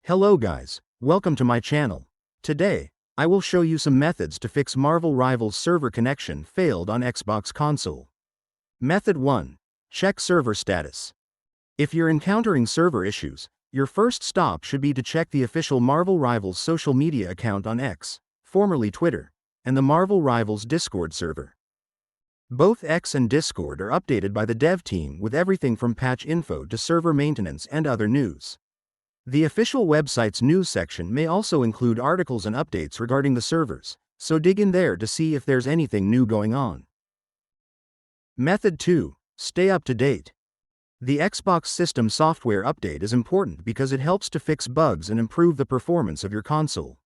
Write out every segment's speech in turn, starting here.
Hello guys, welcome to my channel. Today, I will show you some methods to fix Marvel Rivals server connection failed on Xbox console. Method 1. Check server status. If you're encountering server issues, your first stop should be to check the official Marvel Rivals social media account on X, formerly Twitter, and the Marvel Rivals Discord server. Both X and Discord are updated by the dev team with everything from patch info to server maintenance and other news. The official website's news section may also include articles and updates regarding the servers, so dig in there to see if there's anything new going on. Method 2. Stay up to date. The Xbox system software update is important because it helps to fix bugs and improve the performance of your console.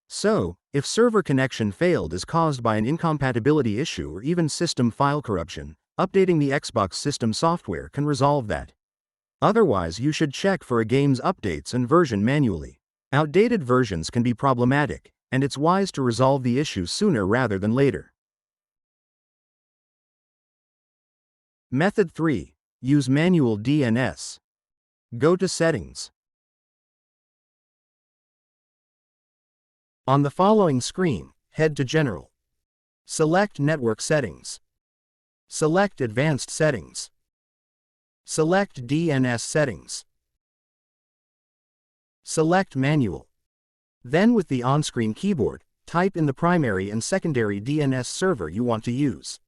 So, if server connection failed is caused by an incompatibility issue or even system file corruption, updating the Xbox system software can resolve that. Otherwise, you should check for a game's updates and version manually. Outdated versions can be problematic, and it's wise to resolve the issue sooner rather than later. Method 3. Use manual DNS. Go to Settings. On the following screen, head to General. Select Network Settings. Select Advanced Settings. Select DNS Settings. Select Manual. Then with the on-screen keyboard, type in the primary and secondary DNS server you want to use.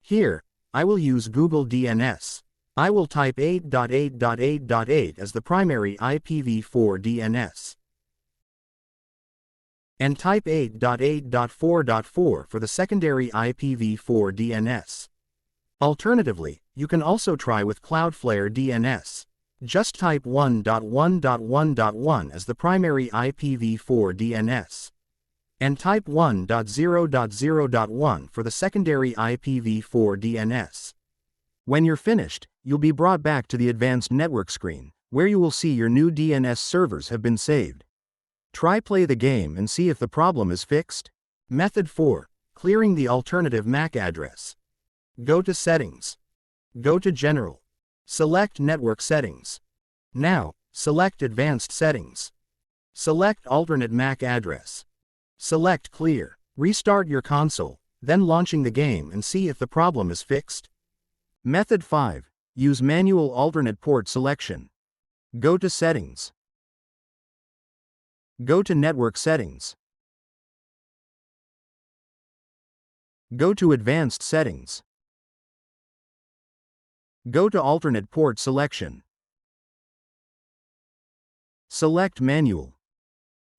Here, I will use Google DNS. I will type 8.8.8.8 as the primary IPv4 DNS. And type 8.8.4.4 for the secondary IPv4 DNS. Alternatively, you can also try with Cloudflare DNS. Just type 1.1.1.1 as the primary IPv4 DNS. And type 1.0.0.1 for the secondary IPv4 DNS. When you're finished, you'll be brought back to the advanced network screen, where you will see your new DNS servers have been saved. Try play the game and see if the problem is fixed. Method 4. Clearing the alternative MAC address. Go to Settings. Go to General. Select Network Settings. Now, select Advanced Settings. Select Alternate MAC Address. Select Clear. Restart your console, then launching the game and see if the problem is fixed. Method 5. Use manual alternate port selection. Go to Settings. Go to Network Settings. Go to Advanced Settings. Go to Alternate Port Selection. Select Manual.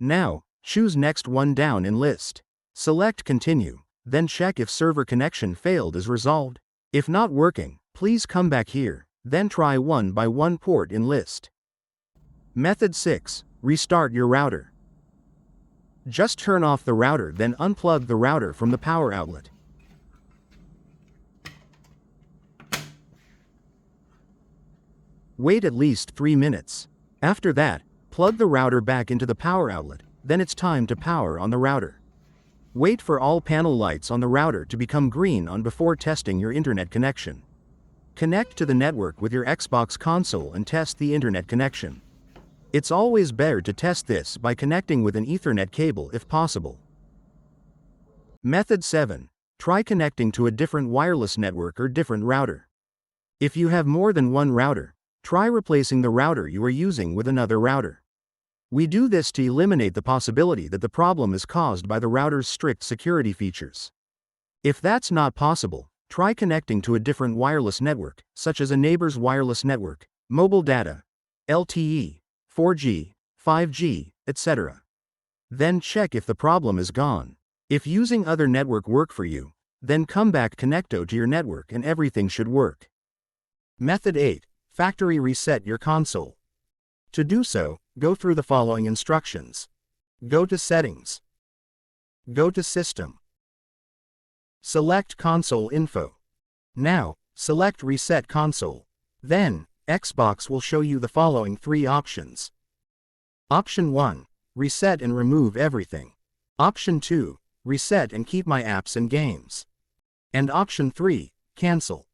Now, choose next one down in list. Select Continue, then check if server connection failed is resolved. If not working, please come back here, then try one by one port in list. Method 6. Restart your router. Just turn off the router, then unplug the router from the power outlet. Wait at least 3 minutes. After that, plug the router back into the power outlet, then it's time to power on the router. Wait for all panel lights on the router to become green on before testing your internet connection. Connect to the network with your Xbox console and test the internet connection. It's always better to test this by connecting with an Ethernet cable if possible. Method 7. Try connecting to a different wireless network or different router. If you have more than one router, try replacing the router you are using with another router. We do this to eliminate the possibility that the problem is caused by the router's strict security features. If that's not possible, try connecting to a different wireless network, such as a neighbor's wireless network, mobile data, LTE, 4G, 5G, etc. Then check if the problem is gone. If using other network work for you, then come back connecto to your network and everything should work. Method 8. Factory reset your console. To do so, go through the following instructions. Go to Settings. Go to System. Select Console Info. Now, select Reset Console. Then, Xbox will show you the following 3 options. Option 1. Reset and remove everything. Option 2. Reset and keep my apps and games. And Option 3. Cancel.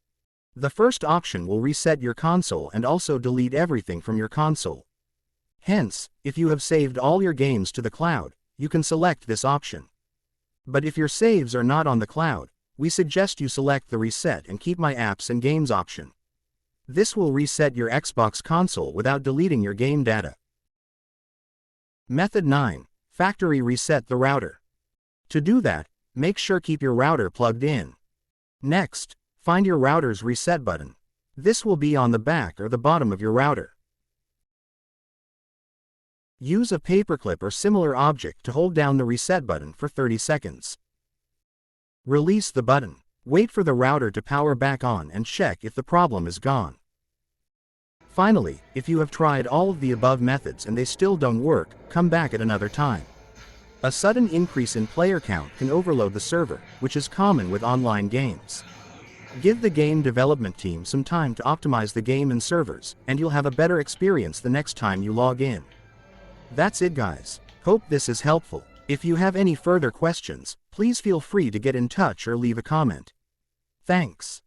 The first option will reset your console and also delete everything from your console. Hence, if you have saved all your games to the cloud, you can select this option. But if your saves are not on the cloud, we suggest you select the Reset and Keep My Apps and Games option. This will reset your Xbox console without deleting your game data. Method 9. Factory Reset the router. To do that, make sure keep your router plugged in. Next, find your router's reset button. This will be on the back or the bottom of your router. Use a paperclip or similar object to hold down the reset button for 30 seconds. Release the button. Wait for the router to power back on and check if the problem is gone. Finally, if you have tried all of the above methods and they still don't work, come back at another time. A sudden increase in player count can overload the server, which is common with online games. Give the game development team some time to optimize the game and servers, and you'll have a better experience the next time you log in. That's it, guys. Hope this is helpful. If you have any further questions, please feel free to get in touch or leave a comment. Thanks.